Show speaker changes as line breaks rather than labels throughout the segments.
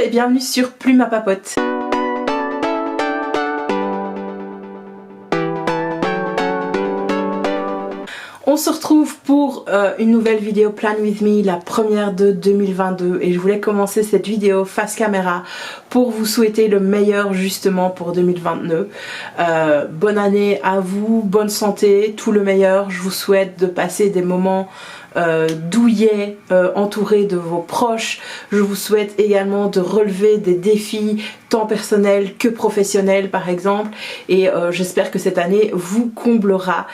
et bienvenue sur Plume à Papote. On se retrouve pour une nouvelle vidéo Plan With Me, la première de 2022, et je voulais commencer cette vidéo face caméra pour vous souhaiter le meilleur justement pour 2022. Bonne année à vous, bonne santé, tout le meilleur. Je vous souhaite de passer des moments douillets, entourés de vos proches. Je vous souhaite également de relever des défis tant personnels que professionnels par exemple, et j'espère que cette année vous comblera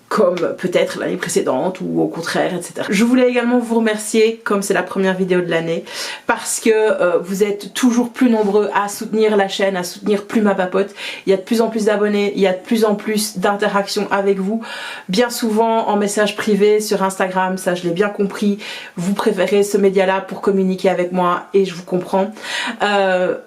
comme peut-être l'année précédente ou au contraire, etc. Je voulais également vous remercier, comme c'est la première vidéo de l'année, parce que vous êtes toujours plus nombreux à soutenir la chaîne, à soutenir Plume à Papote. Il y a de plus en plus d'abonnés, il y a de plus en plus d'interactions avec vous, bien souvent en message privé sur Instagram, ça je l'ai bien compris, vous préférez ce média là pour communiquer avec moi et je vous comprends.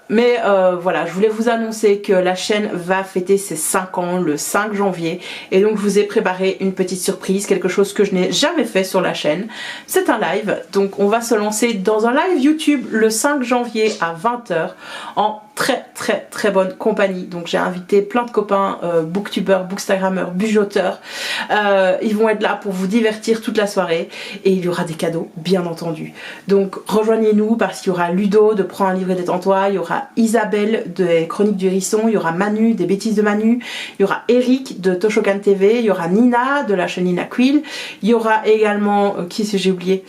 Mais voilà, je voulais vous annoncer que la chaîne va fêter ses 5 ans le 5 janvier et donc je vous ai préparé une petite surprise, quelque chose que je n'ai jamais fait sur la chaîne. C'est un live, donc on va se lancer dans un live YouTube le 5 janvier à 20 h en très bonne compagnie. Donc j'ai invité plein de copains, booktubeurs, bookstagrammeurs, bujoteurs. Ils vont être là pour vous divertir toute la soirée et il y aura des cadeaux bien entendu. Donc rejoignez-nous parce qu'il y aura Ludo de Prends un livre et détends-toi, il y aura Isabelle des Chroniques du Hérisson, il y aura Manu des Bêtises de Manu, il y aura Eric de Toshokan TV, il y aura Nina de la chaîne Nina Quill, il y aura également, qui est-ce que j'ai oublié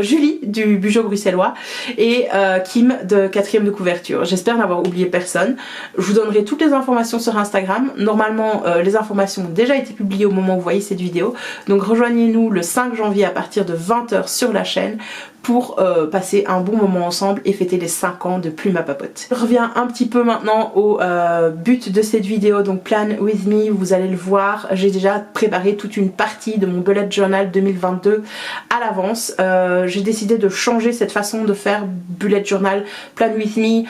Julie du Bugeot bruxellois et Kim de 4ème de couverture. J'espère n'avoir oublié personne. Je vous donnerai toutes les informations sur Instagram. Normalement, les informations ont déjà été publiées au moment où vous voyez cette vidéo. Donc rejoignez-nous le 5 janvier à partir de 20 h sur la chaîne pour passer un bon moment ensemble et fêter les 5 ans de Plume à Papote. Je reviens un petit peu maintenant au but de cette vidéo, donc Plan With Me, vous allez le voir, j'ai déjà préparé toute une partie de mon bullet journal 2022 à l'avance. J'ai décidé de changer cette façon de faire bullet journal Plan With Me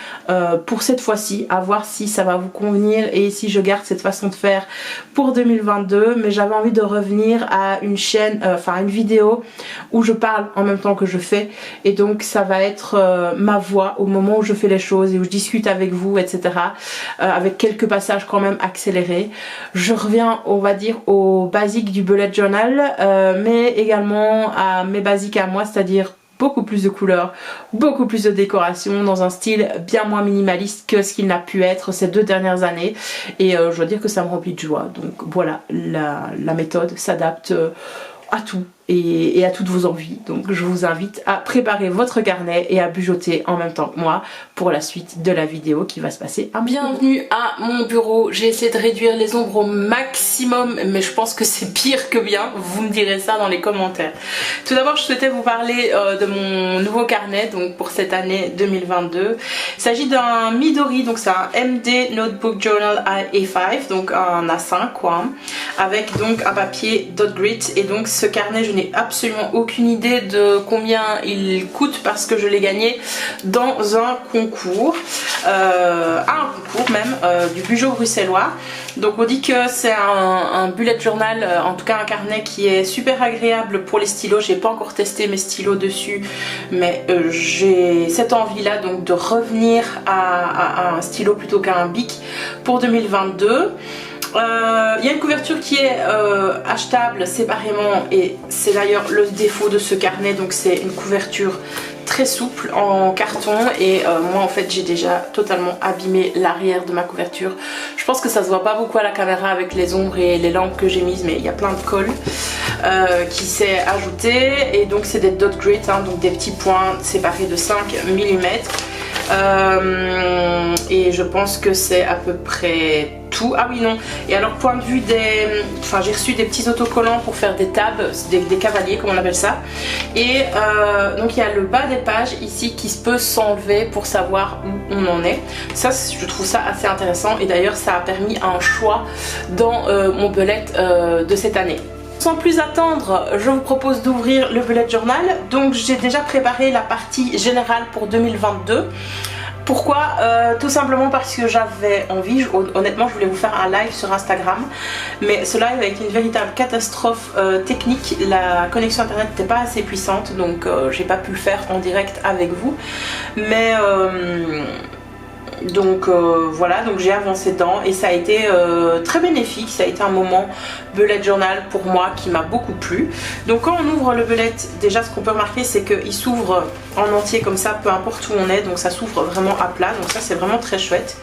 pour cette fois-ci, à voir si ça va vous convenir et si je garde cette façon de faire pour 2022, mais j'avais envie de revenir à une chaîne, enfin une vidéo où je parle en même temps que je fais. Et donc ça va être ma voix au moment où je fais les choses et où je discute avec vous, etc. Avec quelques passages quand même accélérés. Je reviens, on va dire, aux basiques du bullet journal, mais également à mes basiques à moi, c'est-à-dire beaucoup plus de couleurs, beaucoup plus de décoration dans un style bien moins minimaliste que ce qu'il n'a pu être ces 2 dernières années. Et je dois dire que ça me remplit de joie. Donc voilà, la méthode s'adapte à tout et à toutes vos envies. Donc je vous invite à préparer votre carnet et à bujoter en même temps que moi pour la suite de la vidéo qui va se passer à bienvenue à mon bureau. J'ai essayé de réduire les ombres au maximum, mais je pense que c'est pire que bien. Vous me direz ça dans les commentaires. Tout d'abord, je souhaitais vous parler de mon nouveau carnet donc pour cette année 2022. Il s'agit d'un Midori, donc c'est un MD Notebook Journal A5, donc un A5 quoi, avec donc un papier dot grit. Et donc ce carnet, je n'ai absolument aucune idée de combien il coûte parce que je l'ai gagné dans un concours, du Bugeot bruxellois. Donc on dit que c'est un bullet journal, en tout cas un carnet qui est super agréable pour les stylos. J'ai pas encore testé mes stylos dessus, mais j'ai cette envie là donc de revenir à un stylo plutôt qu'à un bic pour 2022. Il y a une couverture qui est achetable séparément et c'est d'ailleurs le défaut de ce carnet, donc c'est une couverture très souple en carton et moi en fait j'ai déjà totalement abîmé l'arrière de ma couverture. Je pense que ça se voit pas beaucoup à la caméra avec les ombres et les lampes que j'ai mises, mais il y a plein de colle qui s'est ajouté et donc c'est des dot grit, hein, donc des petits points séparés de 5 mm. Et je pense que c'est à peu près tout. Ah oui non, et alors point de vue des... Enfin j'ai reçu des petits autocollants pour faire des tabs, des cavaliers comme on appelle ça. Et donc il y a le bas des pages ici qui peut s'enlever pour savoir où on en est. Ça je trouve ça assez intéressant et d'ailleurs ça a permis un choix dans mon bullet de cette année. Sans plus attendre, je vous propose d'ouvrir le bullet journal. Donc j'ai déjà préparé la partie générale pour 2022. Pourquoi tout simplement parce que j'avais envie, honnêtement je voulais vous faire un live sur Instagram, mais ce live a été une véritable catastrophe technique, la connexion internet n'était pas assez puissante, donc j'ai pas pu le faire en direct avec vous, mais donc voilà, donc j'ai avancé dedans et ça a été très bénéfique, ça a été un moment bullet journal pour moi qui m'a beaucoup plu. Donc quand on ouvre le bullet, déjà ce qu'on peut remarquer c'est qu'il s'ouvre en entier comme ça, peu importe où on est, donc ça s'ouvre vraiment à plat, donc ça c'est vraiment très chouette.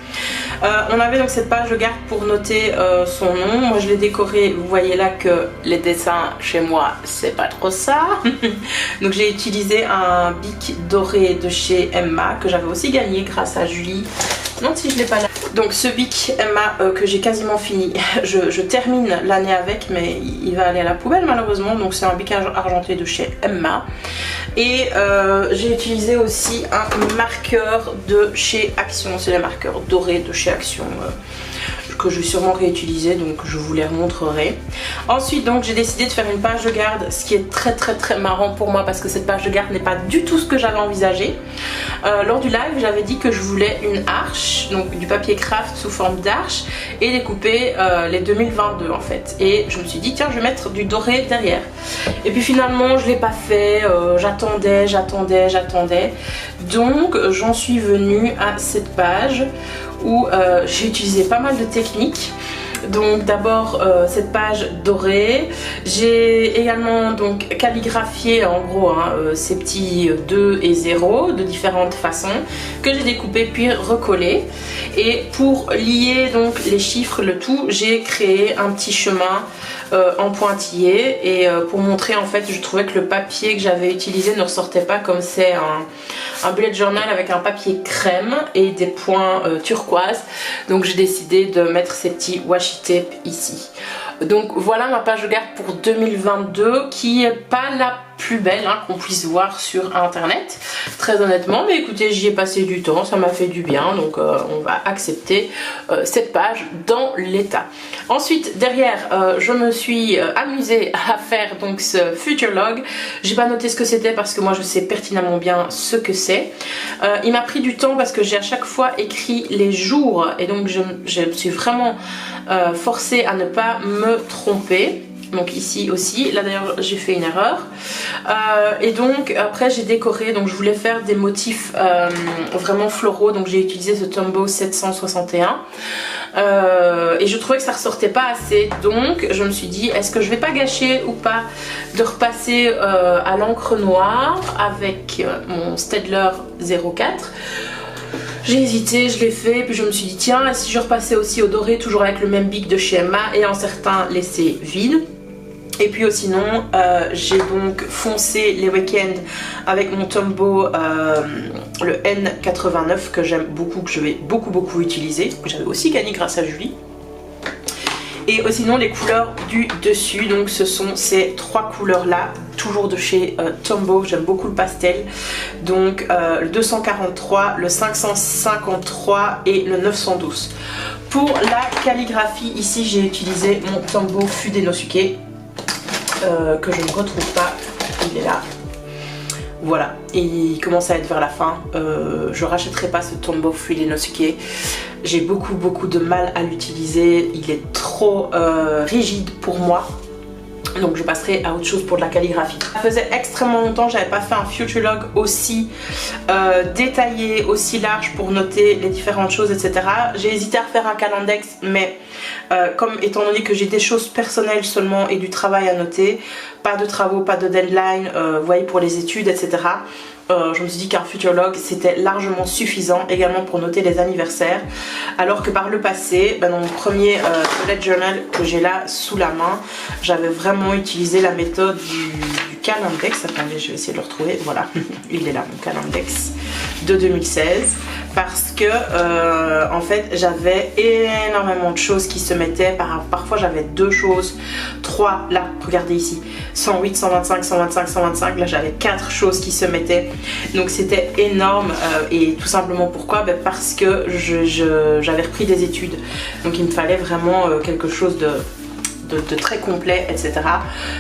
On avait donc cette page de garde pour noter son nom. Moi je l'ai décoré, vous voyez là que les dessins chez moi c'est pas trop ça. Donc j'ai utilisé un bic doré de chez Emma que j'avais aussi gagné grâce à Julie. Non, si je l'ai pas là. Donc ce bic Emma que j'ai quasiment fini, je termine l'année avec, mais il va aller à la poubelle malheureusement. Donc c'est un bic argenté de chez Emma. Et j'ai utilisé aussi un marqueur de chez Action, c'est les marqueurs dorés de chez Action que je vais sûrement réutiliser, donc je vous les remontrerai. Ensuite donc j'ai décidé de faire une page de garde, ce qui est très marrant pour moi parce que cette page de garde n'est pas du tout ce que j'avais envisagé. Lors du live j'avais dit que je voulais une arche, donc du papier craft sous forme d'arche et découper les 2022 en fait, et je me suis dit tiens je vais mettre du doré derrière, et puis finalement je l'ai pas fait, j'attendais, donc j'en suis venue à cette page où j'ai utilisé pas mal de techniques. Donc d'abord cette page dorée, j'ai également donc calligraphié en gros ces petits 2 et 0 de différentes façons que j'ai découpé puis recollé, et pour lier donc les chiffres, le tout, j'ai créé un petit chemin en pointillé, et pour montrer en fait je trouvais que le papier que j'avais utilisé ne ressortait pas, comme c'est un bullet journal avec un papier crème et des points turquoise, donc j'ai décidé de mettre ces petits washi tape ici. Donc voilà ma page de garde pour 2022 qui est pas la plus belle qu'on puisse voir sur internet, très honnêtement, mais écoutez j'y ai passé du temps, ça m'a fait du bien, donc on va accepter cette page dans l'état. Ensuite derrière je me suis amusée à faire donc ce future log. J'ai pas noté ce que c'était parce que moi je sais pertinemment bien ce que c'est. Il m'a pris du temps parce que j'ai à chaque fois écrit les jours, et donc je me suis vraiment forcée à ne pas me tromper. Donc ici aussi, là d'ailleurs j'ai fait une erreur, et donc après j'ai décoré, donc je voulais faire des motifs vraiment floraux, donc j'ai utilisé ce Tombow 761 et je trouvais que ça ressortait pas assez, donc je me suis dit est-ce que je vais pas gâcher ou pas de repasser à l'encre noire avec mon Staedtler 04. J'ai hésité, je l'ai fait, puis je me suis dit tiens, et si je repassais aussi au doré, toujours avec le même bic de chez Emma, et en certains laissés vides. Et puis sinon j'ai donc foncé les week-ends avec mon Tombow le N89 que j'aime beaucoup, que je vais beaucoup utiliser, que j'avais aussi gagné grâce à Julie. Et sinon les couleurs du dessus, donc ce sont ces 3 couleurs là, toujours de chez Tombow, j'aime beaucoup le pastel, donc le 243, le 553 et le 912. Pour la calligraphie, ici j'ai utilisé mon Tombow Fudenosuke que je ne retrouve pas, il est là. Voilà, et il commence à être vers la fin. Je rachèterai pas ce Tombow Fudenosuke. J'ai beaucoup de mal à l'utiliser. Il est trop rigide pour moi. Donc je passerai à autre chose pour de la calligraphie. Ça faisait extrêmement longtemps que j'avais pas fait un future log aussi détaillé, aussi large pour noter les différentes choses, etc. J'ai hésité à refaire un calendex, mais comme étant donné que j'ai des choses personnelles seulement et du travail à noter, pas de travaux, pas de deadline, vous voyez, pour les études, etc. Je me suis dit qu'un future log c'était largement suffisant également pour noter les anniversaires, alors que par le passé, dans mon premier bullet journal que j'ai là sous la main, j'avais vraiment utilisé la méthode du calendex. Attendez, je vais essayer de le retrouver, voilà, il est là mon calendex de 2016, parce que en fait j'avais énormément de choses qui se mettaient, parfois j'avais 2 choses, 3, là regardez ici, 108, 125, 125, 125, là j'avais 4 choses qui se mettaient, donc c'était énorme. Et tout simplement pourquoi, parce que j'avais repris des études, donc il me fallait vraiment quelque chose de très complet, etc.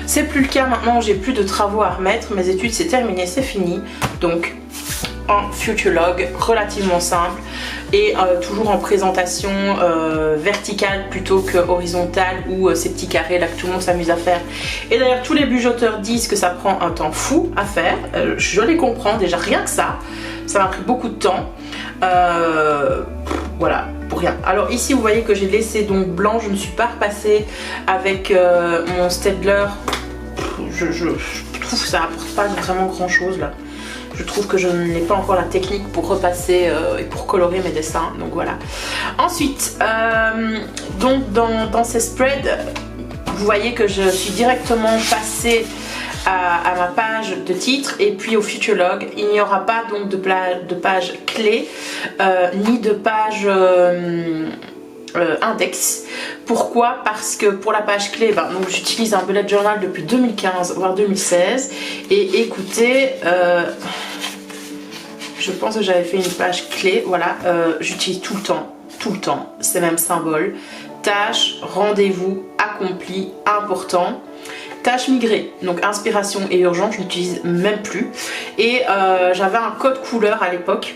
C'est plus le cas maintenant, j'ai plus de travaux à remettre, mes études c'est terminé, c'est fini, donc un future log relativement simple et toujours en présentation verticale plutôt que horizontale ou ces petits carrés là que tout le monde s'amuse à faire. Et d'ailleurs tous les bugoteurs disent que ça prend un temps fou à faire, je les comprends déjà, rien que ça m'a pris beaucoup de temps, voilà, pour rien. Alors ici vous voyez que j'ai laissé donc blanc, je ne suis pas repassée avec mon Staedtler, je trouve que ça apporte pas vraiment grand chose là. Je trouve que je n'ai pas encore la technique pour repasser et pour colorer mes dessins, donc voilà. Ensuite, donc dans ces spreads, vous voyez que je suis directement passée à ma page de titre et puis au future log. Il n'y aura pas donc de page clé ni de page index. Pourquoi? Parce que pour la page clé, donc j'utilise un bullet journal depuis 2015 voire 2016 et écoutez, je pense que j'avais fait une page clé, voilà, j'utilise tout le temps, c'est même symbole, tâche, rendez-vous, accompli, important. Tâche migrée, donc inspiration et urgence, je n'utilise même plus. Et j'avais un code couleur à l'époque.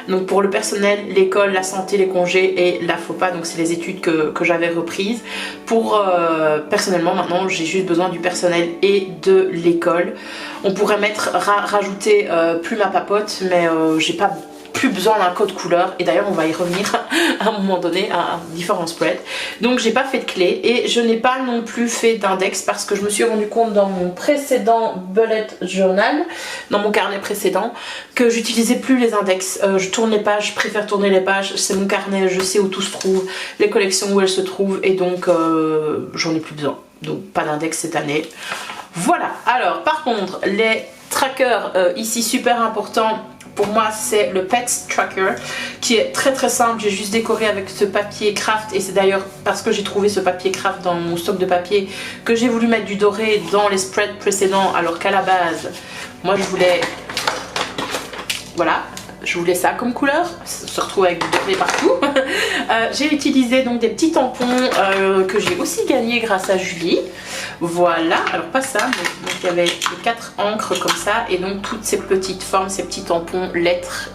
Donc pour le personnel, l'école, la santé, les congés et la FOPA, donc c'est les études que j'avais reprises. Pour personnellement maintenant j'ai juste besoin du personnel et de l'école. On pourrait rajouter plume à papote, mais j'ai pas plus besoin d'un code couleur et d'ailleurs on va y revenir à un moment donné à différents spreads. Donc j'ai pas fait de clé et je n'ai pas non plus fait d'index parce que je me suis rendu compte dans mon précédent bullet journal, dans mon carnet précédent, que j'utilisais plus les index. Je tourne les pages, je préfère tourner les pages, c'est mon carnet, je sais où tout se trouve, les collections où elles se trouvent et donc j'en ai plus besoin. Donc pas d'index cette année. Voilà, alors par contre les trackers ici super important pour moi c'est le Pets Tracker qui est très simple. J'ai juste décoré avec ce papier craft et c'est d'ailleurs parce que j'ai trouvé ce papier craft dans mon stock de papier que j'ai voulu mettre du doré dans les spreads précédents, alors qu'à la base moi je voulais, voilà, je voulais ça comme couleur, se retrouve avec du doré partout. J'ai utilisé donc des petits tampons que j'ai aussi gagné grâce à Julie. Voilà, alors pas ça, mais donc il y avait les 4 encres comme ça et donc toutes ces petites formes, ces petits tampons, lettres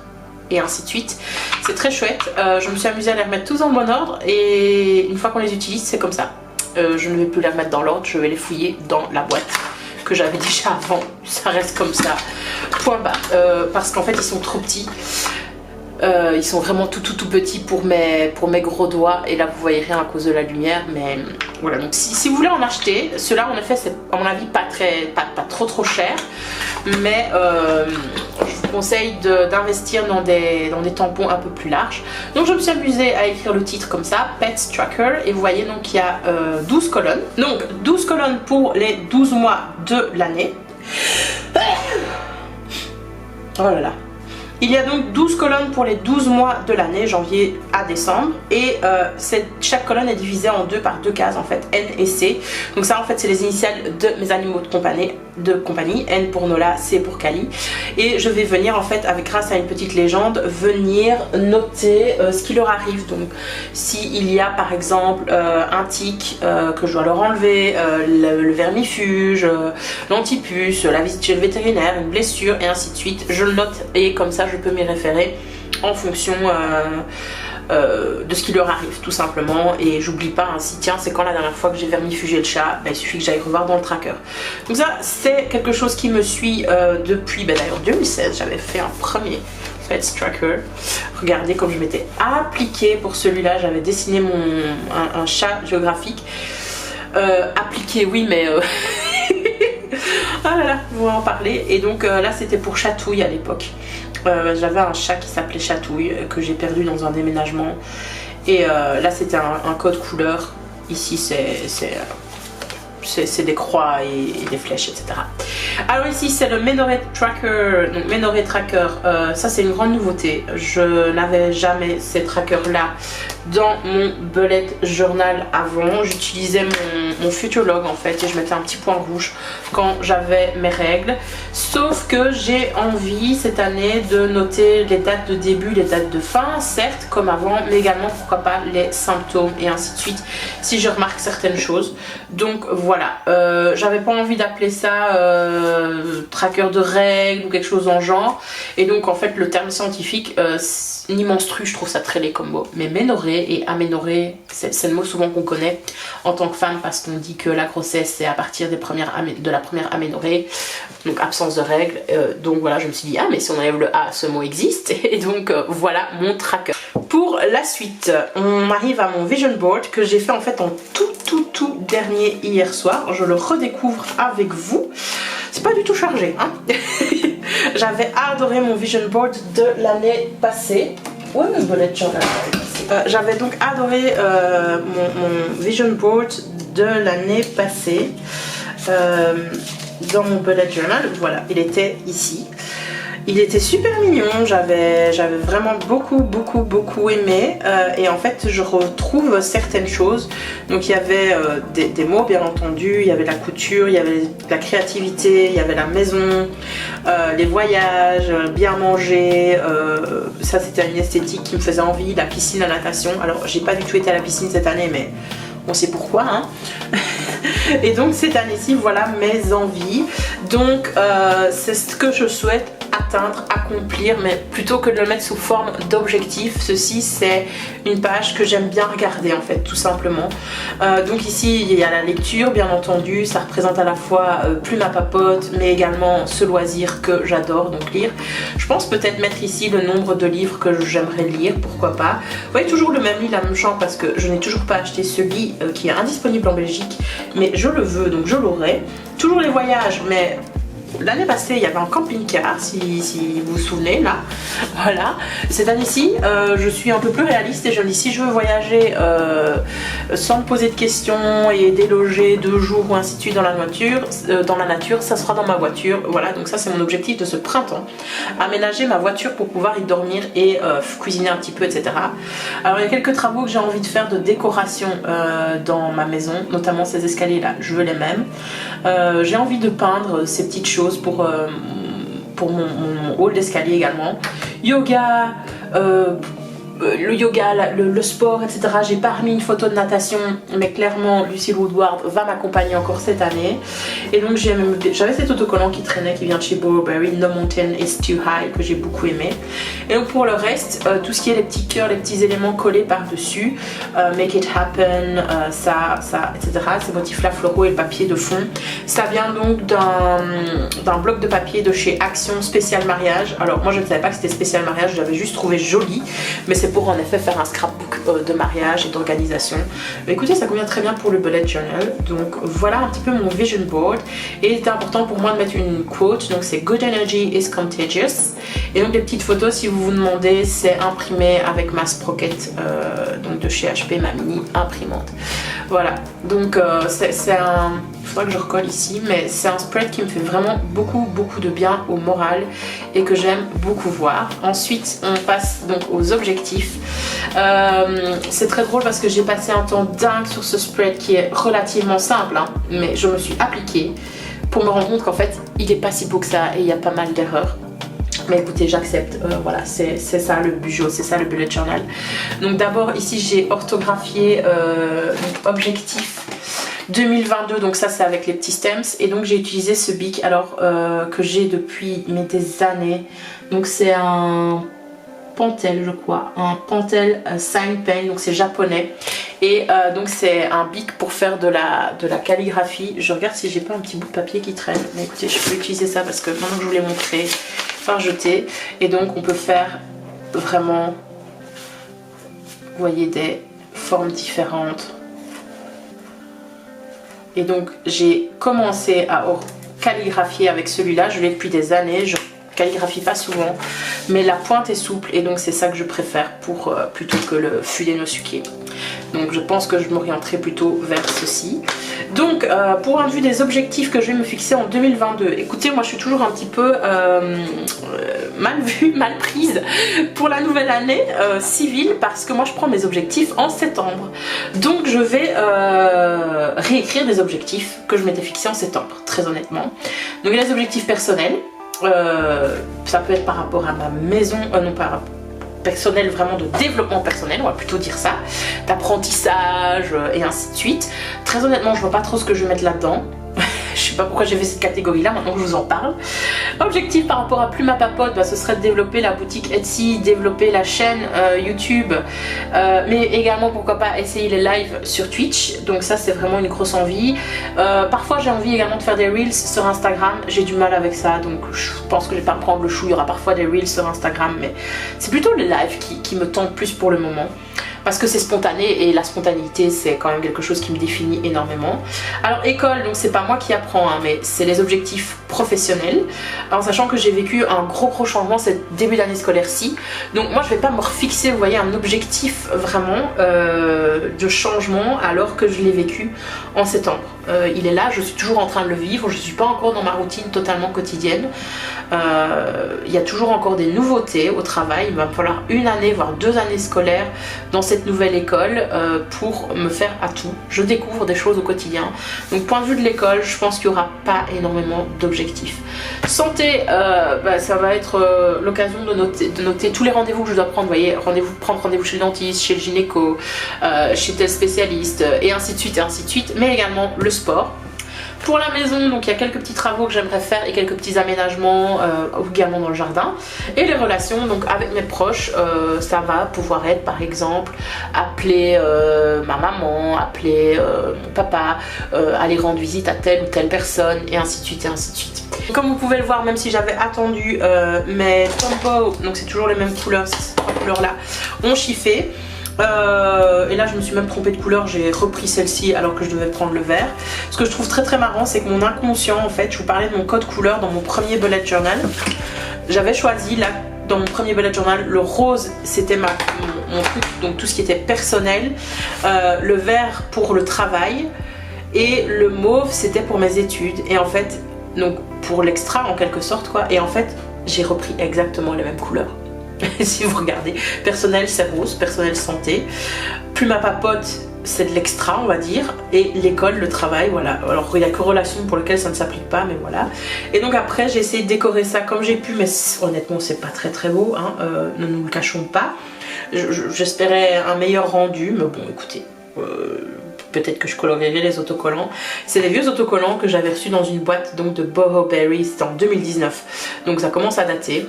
et ainsi de suite. C'est très chouette, je me suis amusée à les remettre tous en bon ordre et une fois qu'on les utilise c'est comme ça. Je ne vais plus les remettre dans l'ordre, je vais les fouiller dans la boîte que j'avais déjà avant, ça reste comme ça, point barre, parce qu'en fait ils sont trop petits. Ils sont vraiment tout petits pour mes gros doigts et là vous voyez rien à cause de la lumière, mais voilà. Donc si vous voulez en acheter, ceux-là en effet c'est à mon avis pas trop cher, mais je vous conseille d'investir dans des tampons un peu plus larges. Donc je me suis amusée à écrire le titre comme ça, Pets Tracker, et vous voyez donc il y a 12 colonnes, donc 12 colonnes pour les 12 mois de l'année. Oh là là. Il y a donc 12 colonnes pour les 12 mois de l'année, janvier à décembre, et chaque colonne est divisée en deux par deux cases en fait, N et C. Donc ça en fait c'est les initiales de mes animaux de compagnie, N pour Nola, C pour Kali. Et je vais venir en fait, grâce à une petite légende, venir noter ce qui leur arrive. Donc s'il y a par exemple un tic que je dois leur enlever, le vermifuge, l'antipuce, la visite chez le vétérinaire, une blessure et ainsi de suite, je le note et comme ça je peux m'y référer en fonction de ce qui leur arrive tout simplement. Et j'oublie pas, si tiens c'est quand la dernière fois que j'ai vermifugé le chat, il suffit que j'aille revoir dans le tracker. Donc ça c'est quelque chose qui me suit depuis d'ailleurs 2016. J'avais fait un premier Pets Tracker, regardez comme je m'étais appliquée pour celui-là, j'avais dessiné un chat géographique, appliqué oui mais ah là là, vous en parler. Et donc là c'était pour Chatouille à l'époque. J'avais un chat qui s'appelait Chatouille que j'ai perdu dans un déménagement et là c'était un code couleur. Ici c'est des croix et des flèches, etc. Alors ici c'est le Menoreh Tracker. Donc Menoreh Tracker, ça c'est une grande nouveauté. Je n'avais jamais ces trackers là dans mon bullet journal avant. J'utilisais mon future log en fait et je mettais un petit point rouge quand j'avais mes règles. Sauf que j'ai envie cette année de noter les dates de début, les dates de fin, certes comme avant, mais également pourquoi pas les symptômes et ainsi de suite si je remarque certaines choses. Donc voilà, j'avais pas envie d'appeler ça tracker de règles ou quelque chose en genre. Et donc en fait le terme scientifique, ni menstru, je trouve ça très laid comme mot, mais ménorrhée et aménorrhée, c'est le mot souvent qu'on connaît en tant que femme, parce qu'on dit que la grossesse c'est à partir de la première aménorrhée, donc absence de règles. Donc voilà, je me suis dit ah mais si on enlève le A, ce mot existe. Et donc voilà mon tracker. Pour la suite, on arrive à mon vision board que j'ai fait en fait en tout dernier hier soir. Je le redécouvre avec vous. C'est pas du tout chargé, hein. J'avais adoré mon vision board de l'année passée. Ouais, mon bullet journal. J'avais donc adoré mon vision board de l'année passée dans mon bullet journal. Voilà, il était ici. Il était super mignon, j'avais vraiment beaucoup aimé, et en fait je retrouve certaines choses. Donc il y avait des mots bien entendu, il y avait la couture, il y avait la créativité, il y avait la maison, les voyages, bien manger, ça c'était une esthétique qui me faisait envie, la piscine, la natation. Alors j'ai pas du tout été à la piscine cette année, mais on sait pourquoi, hein. Et donc cette année-ci, voilà mes envies. Donc c'est ce que je souhaite atteindre, accomplir, mais plutôt que de le mettre sous forme d'objectif, ceci c'est une page que j'aime bien regarder en fait, tout simplement. Donc ici il y a la lecture bien entendu, ça représente à la fois plume à papote, mais également ce loisir que j'adore, donc lire. Je pense peut-être mettre ici le nombre de livres que j'aimerais lire, pourquoi pas. Vous voyez toujours le même lit, la même chambre, parce que je n'ai toujours pas acheté ce lit qui est indisponible en Belgique, mais je le veux, donc je l'aurai. Toujours les voyages, mais l'année passée il y avait un camping-car, si vous vous souvenez là. Voilà, cette année-ci je suis un peu plus réaliste et je me dis si je veux voyager sans me poser de questions et déloger 2 jours ou ainsi de suite dans la nature, ça sera dans ma voiture. Voilà, donc ça c'est mon objectif de ce printemps, aménager ma voiture pour pouvoir y dormir et cuisiner un petit peu, etc. Alors il y a quelques travaux que j'ai envie de faire de décoration dans ma maison, notamment ces escaliers là, je veux les mêmes. J'ai envie de peindre ces petites choses pour mon hall d'escalier également. Yoga, le yoga, le sport, etc. J'ai pas remis une photo de natation, mais clairement Lucille Woodward va m'accompagner encore cette année. Et donc j'avais cet autocollant qui traînait, qui vient de chez Burberry, No Mountain is Too High, que j'ai beaucoup aimé. Et donc pour le reste, tout ce qui est les petits cœurs, les petits éléments collés par dessus, Make It Happen, ça, etc. Ces motifs là floraux et le papier de fond, ça vient donc d'un bloc de papier de chez Action Spécial Mariage. Alors moi je ne savais pas que c'était spécial mariage, j'avais juste trouvé joli, mais c'est pour en effet faire un scrapbook de mariage et d'organisation. Mais écoutez, ça convient très bien pour le bullet journal. Donc voilà un petit peu mon vision board. Et il était important pour moi de mettre une quote, donc c'est Good energy is contagious. Et donc les petites photos, si vous vous demandez, c'est imprimé avec ma Sprocket, donc de chez HP, ma mini imprimante. Voilà, donc c'est un... Il faudra que je recolle ici, mais c'est un spread qui me fait vraiment beaucoup de bien au moral et que j'aime beaucoup voir. Ensuite on passe donc aux objectifs. C'est très drôle parce que j'ai passé un temps dingue sur ce spread qui est relativement simple, hein, mais je me suis appliquée pour me rendre compte qu'en fait il est pas si beau que ça et il y a pas mal d'erreurs. Mais écoutez, j'accepte, voilà, c'est ça le bujo, c'est ça le bullet journal. Donc d'abord ici j'ai orthographié objectif 2022, donc ça c'est avec les petits stems. Et donc j'ai utilisé ce bic, alors que j'ai depuis des années. Donc c'est un Pentel, je crois, un Pentel Sign Pen, donc c'est japonais. Et donc c'est un bic pour faire de la calligraphie. Je regarde si j'ai pas un petit bout de papier qui traîne. Mais écoutez, je peux utiliser ça parce que maintenant que je vous l'ai montré, enfin jeter. Et donc on peut faire vraiment, vous voyez, des formes différentes. Et donc j'ai commencé à calligraphier avec celui-là, je l'ai depuis des années, je calligraphie pas souvent, mais la pointe est souple et donc c'est ça que je préfère pour plutôt que le Fude no Suke. Donc je pense que je m'orienterai plutôt vers ceci. Donc pour un vue des objectifs que je vais me fixer en 2022, écoutez, moi je suis toujours un petit peu mal vue, mal prise pour la nouvelle année civile, parce que moi je prends mes objectifs en septembre. Donc je vais réécrire des objectifs que je m'étais fixés en septembre, très honnêtement. Donc il y a des objectifs personnels, ça peut être par rapport à ma maison, non pas personnel, vraiment de développement personnel, on va plutôt dire ça, d'apprentissage et ainsi de suite. Très honnêtement, je vois pas trop ce que je vais mettre là-dedans. sais pas pourquoi j'ai fait cette catégorie là maintenant que je vous en parle. Objectif par rapport à Plume à Papote, bah, ce serait de développer la boutique Etsy, développer la chaîne YouTube, mais également pourquoi pas essayer les lives sur Twitch. Donc ça c'est vraiment une grosse envie. Parfois j'ai envie également de faire des reels sur Instagram, j'ai du mal avec ça, donc je pense que je vais pas me prendre le chou. Il y aura parfois des reels sur Instagram, mais c'est plutôt les lives qui me tentent plus pour le moment, parce que c'est spontané et la spontanéité c'est quand même quelque chose qui me définit énormément. Alors école, donc c'est pas moi qui apprends hein, mais c'est les objectifs professionnels, en sachant que j'ai vécu un gros changement cette début d'année scolaire-ci. Donc moi je vais pas me refixer, vous voyez, un objectif vraiment de changement alors que je l'ai vécu en septembre. Il est là, je suis toujours en train de le vivre, je suis pas encore dans ma routine totalement quotidienne. Il y a toujours encore des nouveautés au travail, il va me falloir 1 année voire 2 années scolaires dans cette nouvelle école pour me faire à tout. Je découvre des choses au quotidien. Donc point de vue de l'école, je pense qu'il n'y aura pas énormément d'objectifs. Santé, ça va être l'occasion de noter tous les rendez-vous que je dois prendre. Vous voyez, prendre rendez-vous chez le dentiste, chez le gynéco, chez tel spécialiste, et ainsi de suite, et ainsi de suite. Mais également le sport. Pour la maison, donc il y a quelques petits travaux que j'aimerais faire et quelques petits aménagements également dans le jardin. Et les relations, donc avec mes proches, ça va pouvoir être par exemple appeler ma maman, appeler mon papa, aller rendre visite à telle ou telle personne, et ainsi de suite, et ainsi de suite. Comme vous pouvez le voir, même si j'avais attendu, mes Tombow, donc c'est toujours les mêmes couleurs, ces 3 couleurs là, ont chiffé. Et là je me suis même trompée de couleur, j'ai repris celle-ci alors que je devais prendre le vert. Ce que je trouve très marrant, c'est que mon inconscient, en fait, je vous parlais de mon code couleur dans mon premier bullet journal, j'avais choisi là dans mon premier bullet journal, le rose c'était mon truc, donc tout ce qui était personnel, le vert pour le travail et le mauve c'était pour mes études, et en fait donc pour l'extra en quelque sorte quoi, et en fait j'ai repris exactement les mêmes couleurs. Si vous regardez, personnel c'est rose, personnel santé, Plume à Papote c'est de l'extra on va dire, et l'école, le travail, voilà. Alors il n'y a que relations pour lesquelles ça ne s'applique pas, mais voilà. Et donc après j'ai essayé de décorer ça comme j'ai pu, mais honnêtement c'est pas très beau hein, ne nous le cachons pas. J'espérais un meilleur rendu, mais bon écoutez, peut-être que je colorierai les autocollants. C'est des vieux autocollants que j'avais reçus dans une boîte donc de Boho Berry, c'était en 2019. Donc ça commence à dater.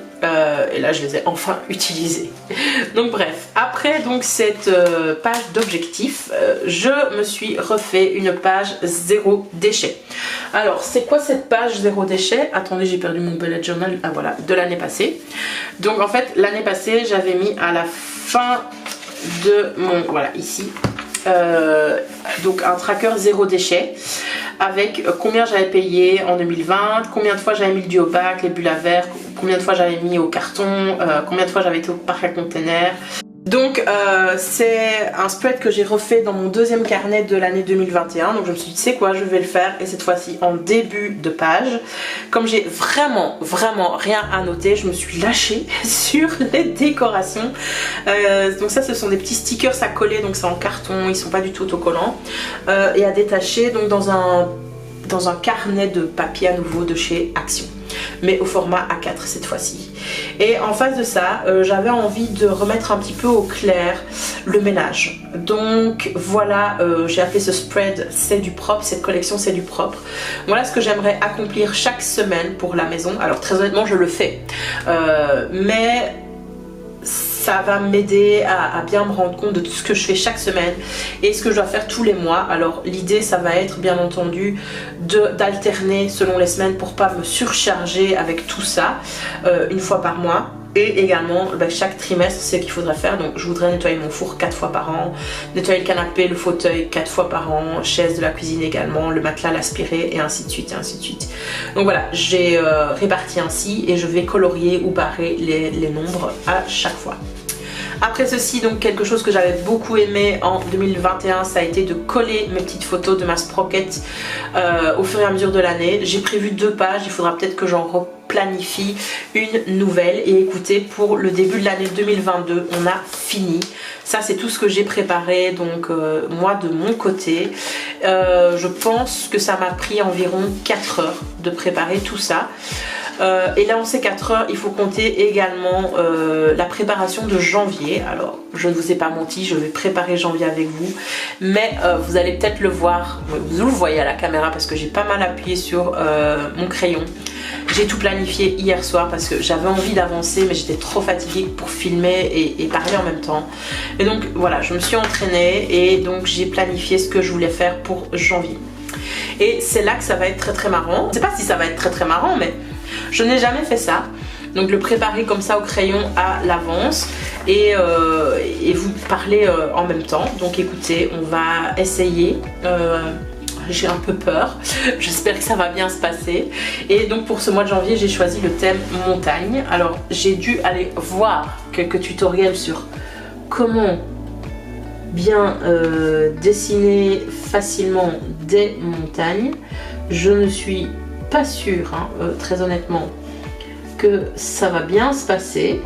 Et là je les ai enfin utilisés. Donc bref, après donc cette page d'objectifs, je me suis refait une page 0 déchet. Alors c'est quoi cette page 0 déchet? Attendez, j'ai perdu mon bullet journal, ah voilà, de l'année passée. Donc en fait l'année passée j'avais mis à la fin de mon, voilà ici, donc un tracker 0 déchet avec combien j'avais payé en 2020, combien de fois j'avais mis le duopac, les bulles à verre, combien de fois j'avais mis au carton, combien de fois j'avais été au parc à container. Donc c'est un spread que j'ai refait dans mon deuxième carnet de l'année 2021. Donc je me suis dit c'est quoi, je vais le faire, et cette fois-ci en début de page. Comme j'ai vraiment rien à noter, je me suis lâchée sur les décorations. Donc ça ce sont des petits stickers à coller, donc c'est en carton, ils sont pas du tout autocollants, et à détacher donc dans un carnet de papier à nouveau de chez Action, mais au format A4 cette fois-ci. Et en face de ça, j'avais envie de remettre un petit peu au clair le ménage. Donc voilà, j'ai appelé ce spread c'est du propre, cette collection c'est du propre. Voilà ce que j'aimerais accomplir chaque semaine pour la maison. Alors très honnêtement je le fais, mais ça va m'aider à bien me rendre compte de tout ce que je fais chaque semaine et ce que je dois faire tous les mois. Alors l'idée ça va être bien entendu d'alterner selon les semaines pour pas me surcharger avec tout ça une fois par mois. Et également chaque trimestre c'est ce qu'il faudrait faire. Donc je voudrais nettoyer mon four 4 fois par an, nettoyer le canapé, le fauteuil 4 fois par an, chaise de la cuisine également, le matelas, l'aspirer, et ainsi de suite, et ainsi de suite. Donc voilà, j'ai réparti ainsi et je vais colorier ou barrer les nombres à chaque fois. Après ceci, donc quelque chose que j'avais beaucoup aimé en 2021, ça a été de coller mes petites photos de ma Sprocket au fur et à mesure de l'année. J'ai prévu 2 pages, il faudra peut-être que j'en replanifie une nouvelle. Et écoutez, pour le début de l'année 2022, on a fini. Ça c'est tout ce que j'ai préparé, donc moi de mon côté. Je pense que ça m'a pris environ 4 heures de préparer tout ça. Et là on sait 4 heures, il faut compter également la préparation de janvier. Alors je ne vous ai pas menti, je vais préparer janvier avec vous, mais vous allez peut-être le voir, vous le voyez à la caméra parce que j'ai pas mal appuyé sur mon crayon. J'ai tout planifié hier soir parce que j'avais envie d'avancer mais j'étais trop fatiguée pour filmer et parler en même temps. Et donc voilà, je me suis entraînée et donc j'ai planifié ce que je voulais faire pour janvier. Et c'est là que ça va être très marrant. Je sais pas si ça va être très marrant, mais je n'ai jamais fait ça. Donc le préparer comme ça au crayon à l'avance et vous parler en même temps. Donc écoutez, on va essayer. J'ai un peu peur, j'espère que ça va bien se passer. Et donc pour ce mois de janvier, j'ai choisi le thème montagne. Alors j'ai dû aller voir quelques tutoriels sur comment bien dessiner facilement des montagnes. Je ne suis pas sûre, hein, très honnêtement, que ça va bien se passer.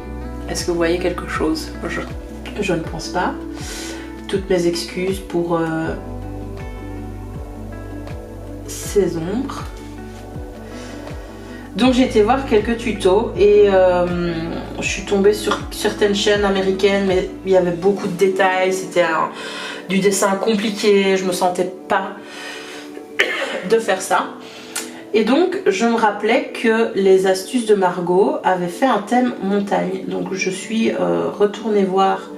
Est-ce que vous voyez quelque chose? Je ne pense pas. Toutes mes excuses pour ces ombres. Donc j'ai été voir quelques tutos et je suis tombée sur certaines chaînes américaines, mais il y avait beaucoup de détails, c'était du dessin compliqué, je me sentais pas de faire ça. Et donc je me rappelais que les astuces de Margot avaient fait un thème montagne. Donc je suis retournée voir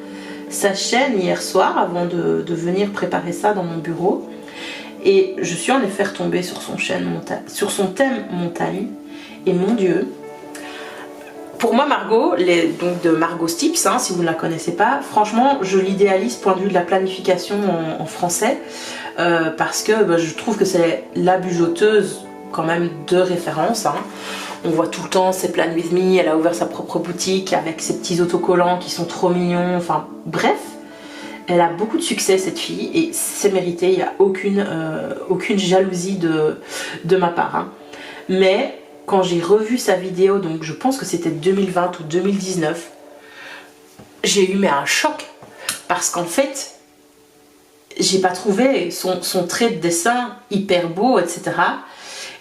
sa chaîne hier soir avant de venir préparer ça dans mon bureau. Et je suis en effet retombée sur son thème montagne. Et mon Dieu, pour moi Margot, donc de Margot's Tips, hein, si vous ne la connaissez pas, franchement je l'idéalise point de vue de la planification en français parce que je trouve que c'est la bujoteuse quand même de référence. Hein. On voit tout le temps ses Plan With Me, elle a ouvert sa propre boutique avec ses petits autocollants qui sont trop mignons, enfin bref. Elle a beaucoup de succès cette fille et c'est mérité, il n'y a aucune jalousie de ma part. Hein. Mais quand j'ai revu sa vidéo, donc je pense que c'était 2020 ou 2019, j'ai eu un choc. Parce qu'en fait, j'ai pas trouvé son trait de dessin hyper beau, etc.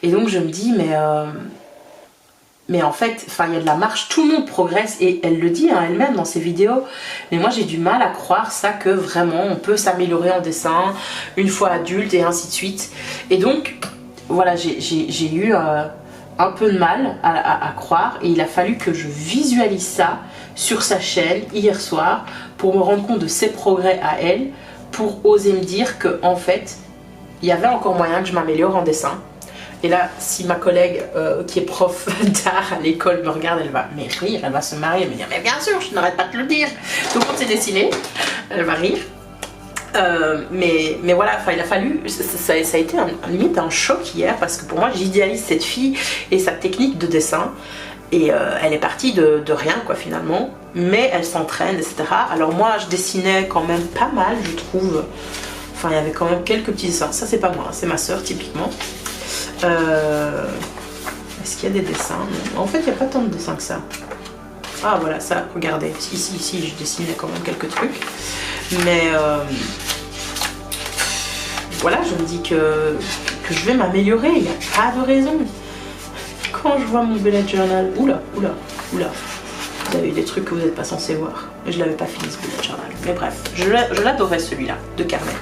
Et donc je me dis, mais en fait, il y a de la marche, tout le monde progresse et elle le dit hein, elle-même dans ses vidéos. Mais moi j'ai du mal à croire ça, que vraiment on peut s'améliorer en dessin une fois adulte et ainsi de suite. Et donc voilà, j'ai eu un peu de mal à croire et il a fallu que je visualise ça sur sa chaîne hier soir pour me rendre compte de ses progrès à elle, pour oser me dire que en fait il y avait encore moyen que je m'améliore en dessin. Et là, si ma collègue qui est prof d'art à l'école me regarde, elle va rire, elle va se marrer, elle me dire mais bien sûr, je n'arrête pas de le dire, tout le monde s'est dessiné, elle va rire. Mais voilà, il a fallu, ça a été limite un choc hier parce que pour moi j'idéalise cette fille et sa technique de dessin et elle est partie de rien quoi finalement, mais elle s'entraîne, etc. Alors moi je dessinais quand même pas mal, je trouve. Enfin il y avait quand même quelques petits dessins, ça c'est pas moi, c'est ma soeur typiquement. Est-ce qu'il y a des dessins? Non. En fait il n'y a pas tant de dessins que ça. Ah voilà, ça, regardez, ici je dessinais quand même quelques trucs. Mais voilà, je me dis que je vais m'améliorer, il n'y a pas de raison. Quand je vois mon bullet journal, oula, vous avez eu des trucs que vous n'êtes pas censé voir. Et je l'avais pas fini ce bullet journal. Mais bref, je l'adorais celui-là, de Carmen.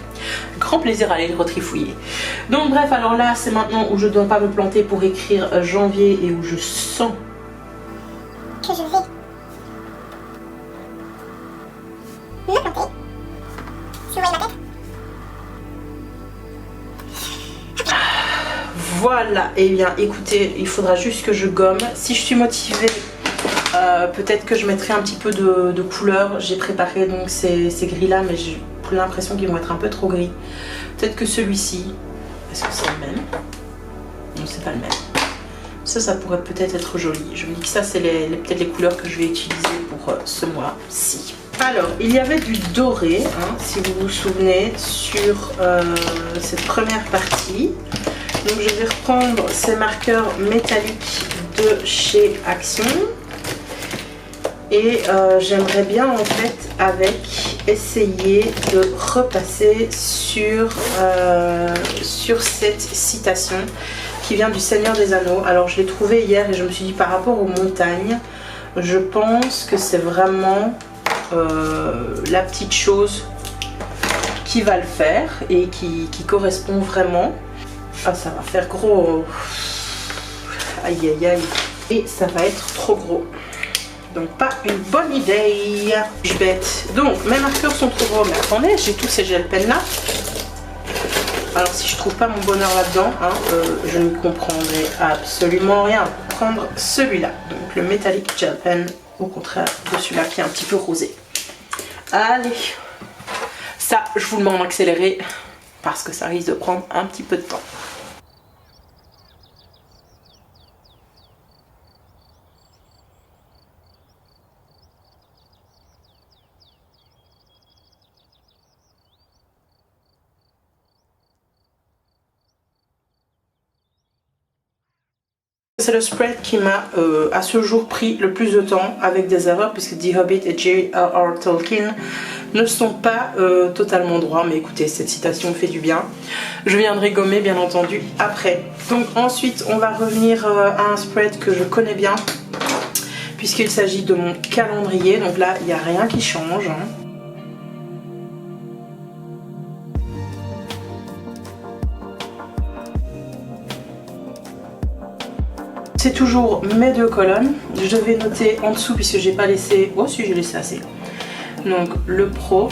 Grand plaisir à aller le retrifouiller. Donc bref, alors là, c'est maintenant où je ne dois pas me planter pour écrire janvier et où je sens
que je vais me planter. Tu vois ma tête?
Voilà, et bien écoutez, il faudra juste que je gomme. Si je suis motivée, peut-être que je mettrai un petit peu de couleur. J'ai préparé donc ces gris là, mais j'ai l'impression qu'ils vont être un peu trop gris. Peut-être que celui-ci, est-ce que c'est le même? Non, c'est pas le même. Ça pourrait peut-être être joli. Je me dis que ça c'est peut-être les couleurs que je vais utiliser pour ce mois-ci. Alors, il y avait du doré, hein, si vous vous souvenez, sur cette première partie. Donc je vais reprendre ces marqueurs métalliques de chez Action. Et j'aimerais bien en fait essayer de repasser sur cette citation qui vient du Seigneur des Anneaux. Alors je l'ai trouvé hier et je me suis dit par rapport aux montagnes, je pense que c'est vraiment la petite chose qui va le faire et qui correspond vraiment. Ah, ça va faire gros. Aïe aïe aïe. Et ça va être trop gros. Donc pas une bonne idée. Je suis bête. Donc mes marqueurs sont trop gros. Mais attendez, j'ai tous ces gel pens là. Alors si je trouve pas mon bonheur là-dedans, hein, je ne comprendrai absolument rien. Prendre celui-là. Donc le Metallic Gel Pen. Au contraire de celui-là qui est un petit peu rosé. Allez. Ça, je vous le mets en accéléré. Parce que ça risque de prendre un petit peu de temps. C'est le spread qui m'a à ce jour pris le plus de temps avec des erreurs puisque The Hobbit et J.R.R. Tolkien ne sont pas totalement droits, mais écoutez, cette citation fait du bien. Je viendrai gommer bien entendu après. Donc ensuite on va revenir à un spread que je connais bien puisqu'il s'agit de mon calendrier. Donc là il n'y a rien qui change, hein. C'est toujours mes deux colonnes. Je vais noter en dessous puisque j'ai pas laissé. Oh si, j'ai laissé assez. Donc le pro,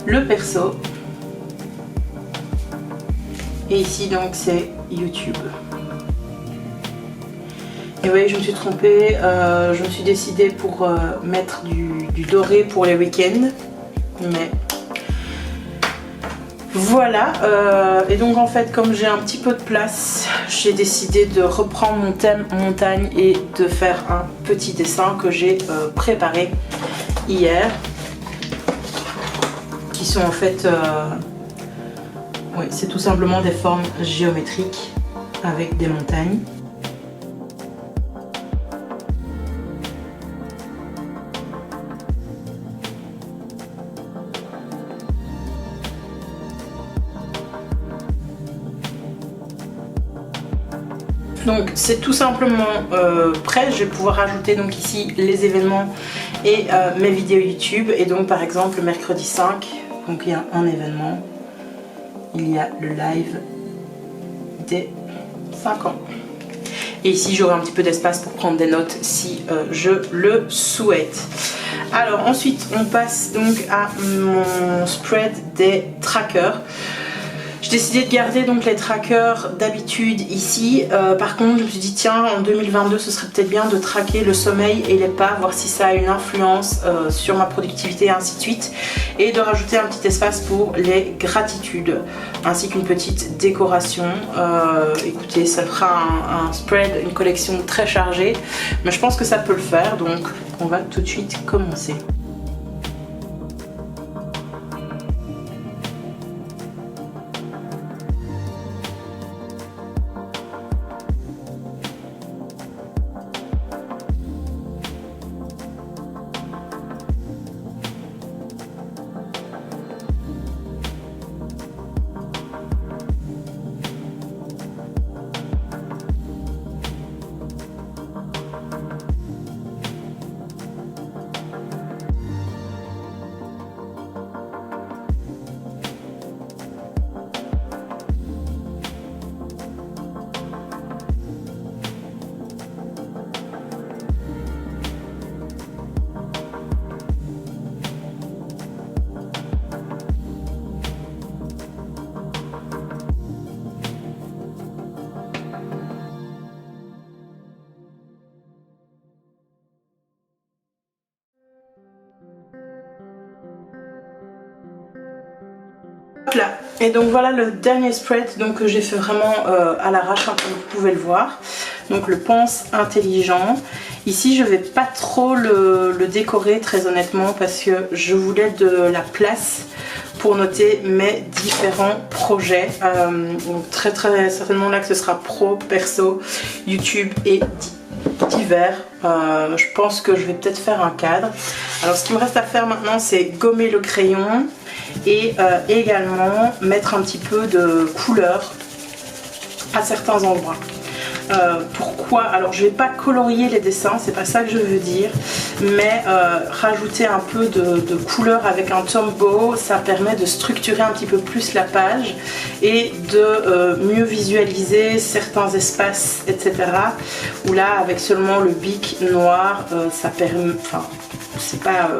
le perso. Et ici donc c'est YouTube. Et vous voyez, je me suis trompée. Je me suis décidée pour mettre du doré pour les week-ends. Mais voilà, et donc en fait comme j'ai un petit peu de place, j'ai décidé de reprendre mon thème montagne et de faire un petit dessin que j'ai préparé hier, qui sont en fait, oui, c'est tout simplement des formes géométriques avec des montagnes. Donc c'est tout simplement prêt. Je vais pouvoir ajouter donc ici les événements et mes vidéos YouTube. Et donc par exemple le mercredi 5, donc il y a un événement, il y a le live des 5 ans. Et ici j'aurai un petit peu d'espace pour prendre des notes si je le souhaite. Alors ensuite on passe donc à mon spread des trackers. J'ai décidé de garder donc les trackers d'habitude ici. Par contre je me suis dit tiens, en 2022 ce serait peut-être bien de traquer le sommeil et les pas, voir si ça a une influence sur ma productivité et ainsi de suite. Et de rajouter un petit espace pour les gratitudes ainsi qu'une petite décoration. Écoutez, ça fera un spread, une collection très chargée, mais je pense que ça peut le faire, donc on va tout de suite commencer. Là. Et donc voilà le dernier spread donc, que j'ai fait vraiment à l'arrache, comme vous pouvez le voir. Donc le pense intelligent. Ici je vais pas trop le décorer très honnêtement parce que je voulais de la place pour noter mes différents projets. Donc très certainement là que ce sera pro, perso, YouTube et divers. Je pense que je vais peut-être faire un cadre. Alors ce qui me reste à faire maintenant c'est gommer le crayon et également mettre un petit peu de couleur à certains endroits. Pourquoi? Alors je vais pas colorier les dessins, c'est pas ça que je veux dire, mais rajouter un peu de couleur avec un tombow, ça permet de structurer un petit peu plus la page et de mieux visualiser certains espaces, etc. Où là avec seulement le bic noir, ça permet, enfin c'est pas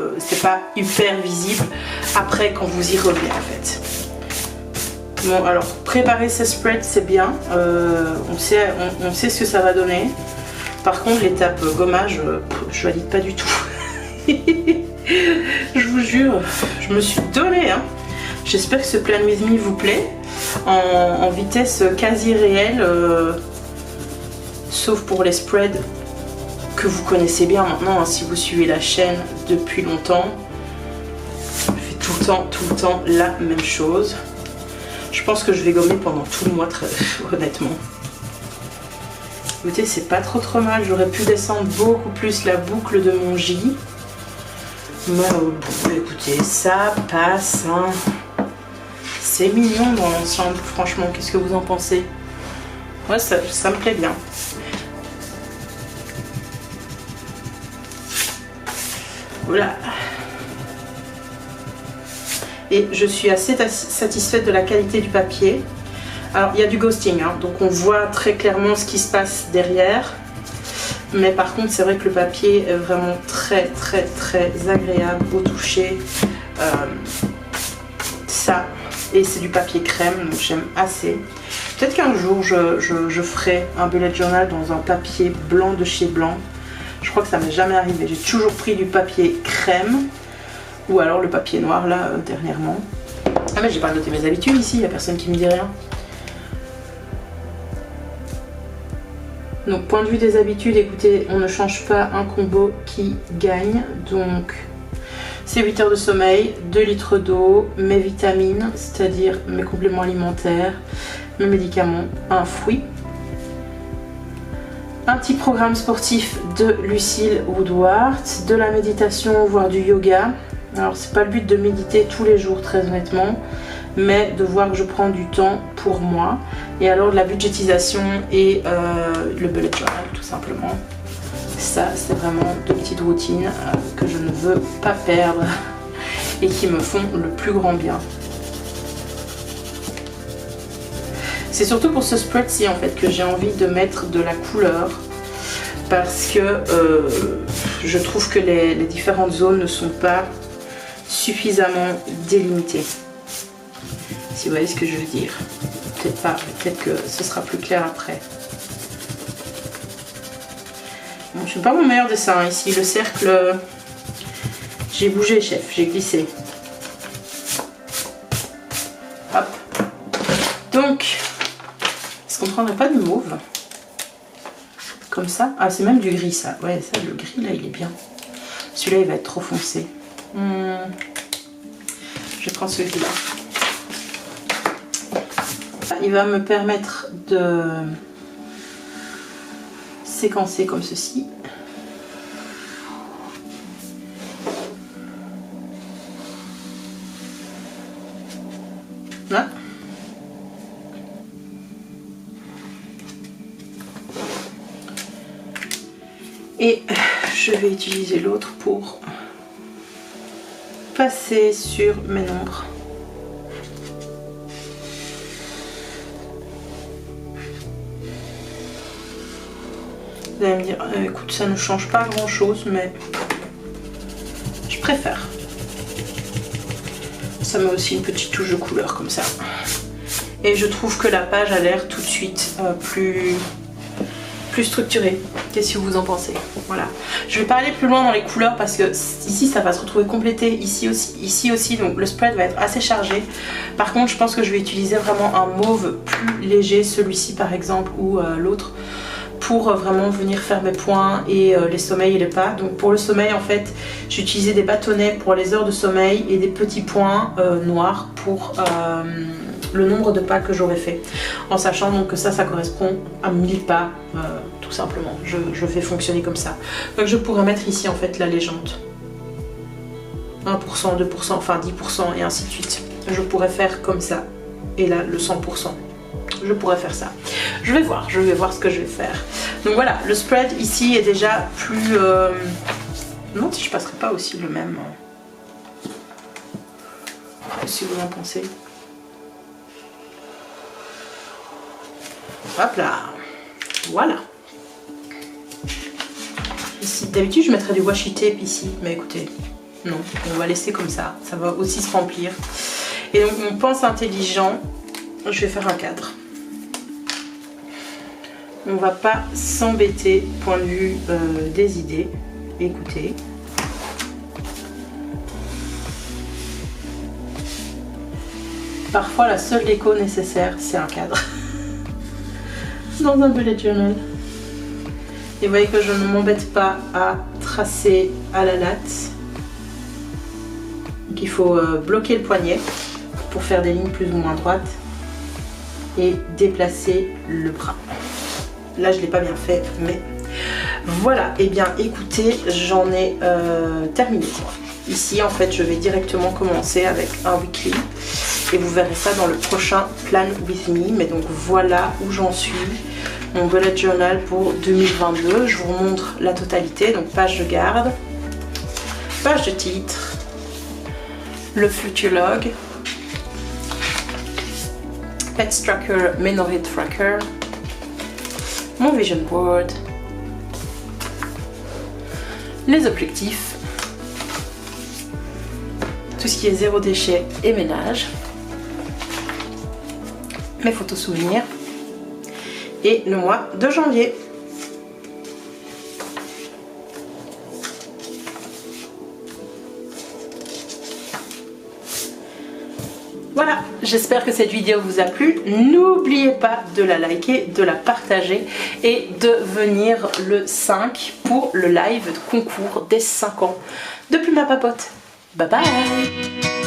hyper visible après quand vous y revenez en fait. Bon, alors préparer ces spreads c'est bien, on sait ce que ça va donner. Par contre l'étape gommage, je valide pas du tout. Je vous jure, je me suis donnée hein. J'espère que ce Plan With Me vous plaît, en vitesse quasi réelle, sauf pour les spreads que vous connaissez bien maintenant hein, si vous suivez la chaîne depuis longtemps. Je fais tout le temps la même chose. Je pense que je vais gommer pendant tout le mois, très honnêtement. Écoutez, c'est pas trop mal. J'aurais pu descendre beaucoup plus la boucle de mon J. Mais écoutez, ça passe. Hein. C'est mignon dans l'ensemble, franchement. Qu'est-ce que vous en pensez? Ouais, ça me plaît bien. Voilà. Et je suis assez satisfaite de la qualité du papier. Alors il y a du ghosting, hein, donc on voit très clairement ce qui se passe derrière. Mais par contre c'est vrai que le papier est vraiment très agréable au toucher. Ça, et c'est du papier crème, donc j'aime assez. Peut-être qu'un jour je ferai un bullet journal dans un papier blanc de chez Blanc. Je crois que ça m'est jamais arrivé. J'ai toujours pris du papier crème. Ou alors le papier noir là dernièrement. Ah mais j'ai pas noté mes habitudes ici, il n'y a personne qui me dit rien. Donc point de vue des habitudes, écoutez, on ne change pas un combo qui gagne. Donc c'est 8 heures de sommeil, 2 litres d'eau, mes vitamines, c'est-à-dire mes compléments alimentaires, mes médicaments, un fruit. Un petit programme sportif de Lucille Woodward, de la méditation voire du yoga. Alors c'est pas le but de méditer tous les jours très honnêtement, mais de voir que je prends du temps pour moi. Et alors de la budgétisation et le bullet journal tout simplement. Ça c'est vraiment 2 petites routines que je ne veux pas perdre et qui me font le plus grand bien. C'est surtout pour ce spread-ci en fait que j'ai envie de mettre de la couleur. Parce que je trouve que les différentes zones ne sont pas suffisamment délimitées. Si vous voyez ce que je veux dire. Peut-être pas, peut-être que ce sera plus clair après. Bon, je ne fais pas mon meilleur dessin ici. Le cercle, j'ai bougé chef, j'ai glissé. Hop. Donc, est-ce qu'on ne prendrait pas du mauve ? Comme ça. Ah, c'est même du gris ça. Ouais, ça, le gris là, il est bien. Celui-là, il va être trop foncé. Je vais prendre celui-là. Il va me permettre de séquencer comme ceci. Là. Et je vais utiliser l'autre pour passer sur mes nombres. Vous allez me dire, écoute, ça ne change pas grand chose, mais je préfère. Ça met aussi une petite touche de couleur comme ça. Et je trouve que la page a l'air tout de suite plus structurée. Qu'est-ce que vous en pensez? Voilà. Je vais pas aller plus loin dans les couleurs parce que ici ça va se retrouver complété, ici aussi, donc le spread va être assez chargé. Par contre je pense que je vais utiliser vraiment un mauve plus léger, celui-ci par exemple ou l'autre, pour vraiment venir faire mes points et les sommeils et les pas. Donc pour le sommeil en fait j'ai utilisé des bâtonnets pour les heures de sommeil et des petits points noirs pour le nombre de pas que j'aurais fait, en sachant donc que ça correspond à 1000 pas tout simplement. Je fais fonctionner comme ça. Donc je pourrais mettre ici en fait la légende 1%, 2%, enfin 10% et ainsi de suite. Je pourrais faire comme ça et là le 100%. je pourrais faire ça. Je vais voir ce que je vais faire. Donc voilà, le spread ici est déjà plus... Je me demande si je passerai pas aussi le même. Si vous en pensez. Hop là. Voilà. Ici, d'habitude je mettrais du washi tape ici, mais écoutez, non, on va laisser comme ça. Ça va aussi se remplir. Et donc on pense intelligent. Je vais faire un cadre. On va pas s'embêter point de vue des idées. Écoutez. Parfois la seule déco nécessaire c'est un cadre. Dans un bullet journal. Et vous voyez que je ne m'embête pas à tracer à la latte. Donc il faut bloquer le poignet pour faire des lignes plus ou moins droites. Et déplacer le bras. Là je ne l'ai pas bien fait, mais voilà. Et bien écoutez, j'en ai terminé. Ici en fait je vais directement commencer avec un weekly et vous verrez ça dans le prochain Plan With Me. Mais donc voilà où j'en suis, mon bullet journal pour 2022. Je vous montre la totalité, donc page de garde, page de titre, le future log, Pets Tracker, Menorrhea Tracker, mon vision board, les objectifs, tout ce qui est zéro déchet et ménage, mes photos souvenirs et le mois de janvier. Voilà, j'espère que cette vidéo vous a plu. N'oubliez pas de la liker, de la partager et de venir le 5 pour le live de concours des 5 ans de Plume à Papote. Bye bye!